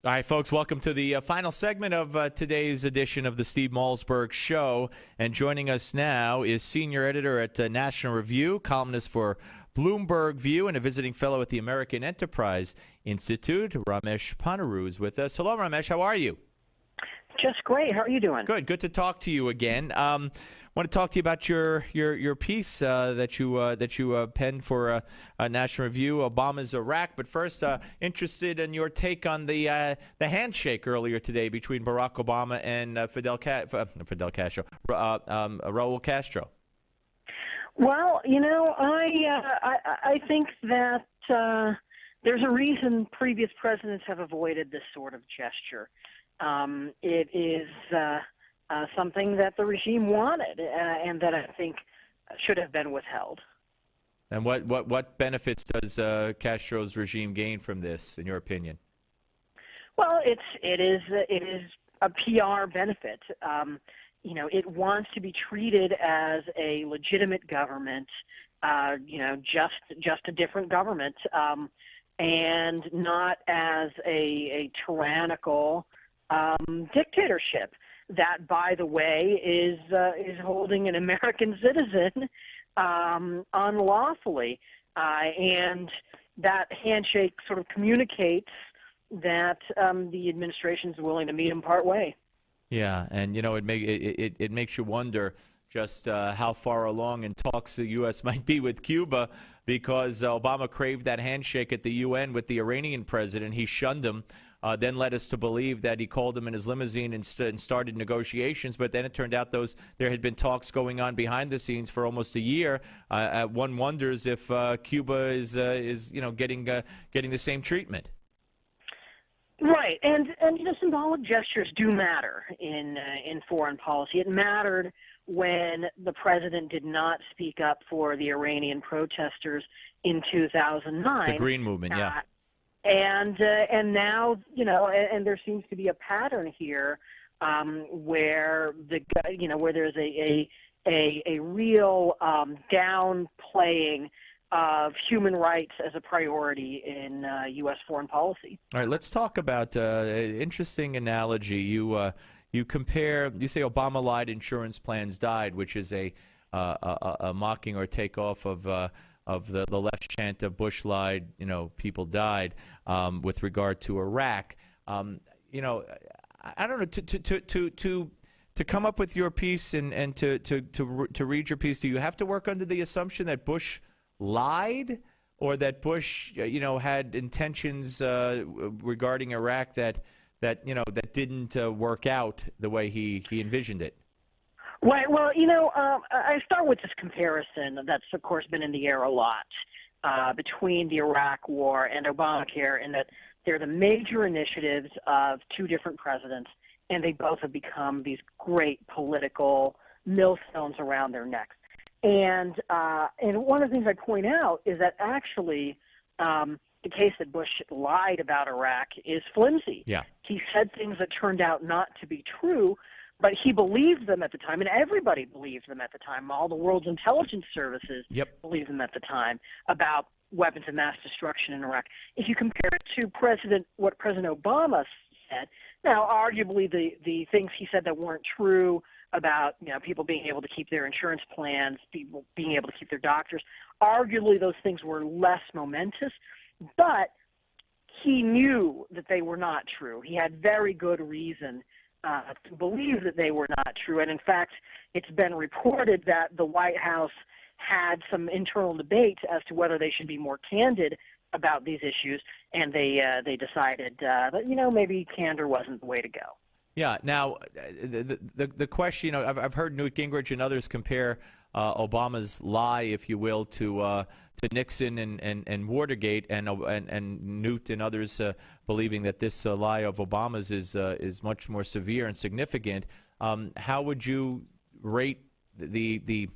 All right, folks, welcome to the final segment of today's edition of the Steve Malzberg Show. And joining us now is senior editor at National Review, columnist for Bloomberg View, and a visiting fellow at the American Enterprise Institute. Ramesh Ponnuru is with us. Hello, Ramesh. How are you? Just great. How are you doing? Good. Good to talk to you again. Want to talk to you about your piece that you penned for National Review, Obama's Iraq. But first, interested in your take on the handshake earlier today between Barack Obama and Raul Castro. Well, I think that there's a reason previous presidents have avoided this sort of gesture. It is something that the regime wanted and that I think should have been withheld. And what benefits does Castro's regime gain from this, in your opinion? Well, it is a PR benefit. It wants to be treated as a legitimate government, just a different government, and not as a tyrannical dictatorship. That, by the way, is holding an American citizen unlawfully, and that handshake sort of communicates that the administration is willing to meet him part way. Yeah, and it makes you wonder just how far along in talks the U.S. might be with Cuba, because Obama craved that handshake at the UN with the Iranian president. He shunned him. Then led us to believe that he called him in his limousine and started negotiations. But then it turned out there had been talks going on behind the scenes for almost a year. One wonders if Cuba is getting the same treatment. Right, and symbolic gestures do matter in foreign policy. It mattered when the president did not speak up for the Iranian protesters in 2009. The Green Movement, yeah. And now, and there seems to be a pattern here where where there's a real downplaying of human rights as a priority in U.S. foreign policy. All right, let's talk about an interesting analogy. You say Obama lied, insurance plans died, which is a mocking or takeoff of the left chant of Bush lied, people died, with regard to Iraq. I don't know, to come up with your piece and to read your piece, do you have to work under the assumption that Bush lied, or that Bush, had intentions regarding Iraq that didn't work out the way he envisioned it? Right. Well, I start with this comparison that's, of course, been in the air a lot between the Iraq War and Obamacare, in that they're the major initiatives of two different presidents, and they both have become these great political millstones around their necks. And one of the things I point out is that actually the case that Bush lied about Iraq is flimsy. Yeah. He said things that turned out not to be true, but he believed them at the time, and everybody believed them at the time. All the world's intelligence services believed them at the time about weapons of mass destruction in Iraq. If you compare it to what President Obama said, now arguably the things he said that weren't true about people being able to keep their insurance plans, people being able to keep their doctors, arguably those things were less momentous, but he knew that they were not true. He had very good reason to believe that they were not true. And in fact, it's been reported that the White House had some internal debates as to whether they should be more candid about these issues, and they decided that maybe candor wasn't the way to go. Yeah. Now, the question, I've heard Newt Gingrich and others compare Obama's lie, if you will, to Nixon and Watergate, and Newt and others believing that this lie of Obama's is much more severe and significant. How would you rate the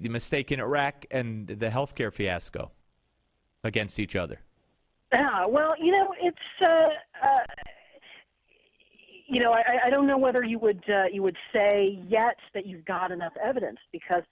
mistake in Iraq and the healthcare fiasco against each other? Well, it's I don't know whether you would say yet that you've got enough evidence, because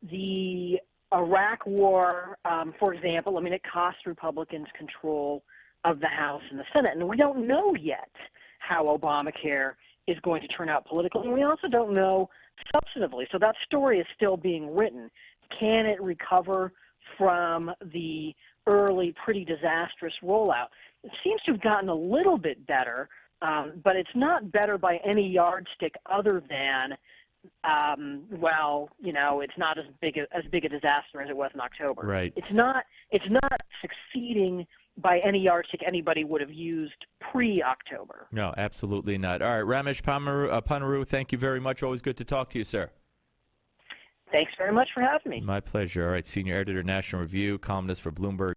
the Iraq War, for example, it cost Republicans control of the House and the Senate. And we don't know yet how Obamacare is going to turn out politically, and we also don't know substantively. So that story is still being written. Can it recover from the early, pretty disastrous rollout? It seems to have gotten a little bit better, but it's not better by any yardstick other than, well, you know, it's not as big a disaster as it was in October. Right. It's not succeeding by any yardstick anybody would have used pre-October. No, absolutely not. All right, Ramesh Ponnuru, thank you very much. Always good to talk to you, sir. Thanks very much for having me. My pleasure. All right, senior editor, National Review, columnist for Bloomberg.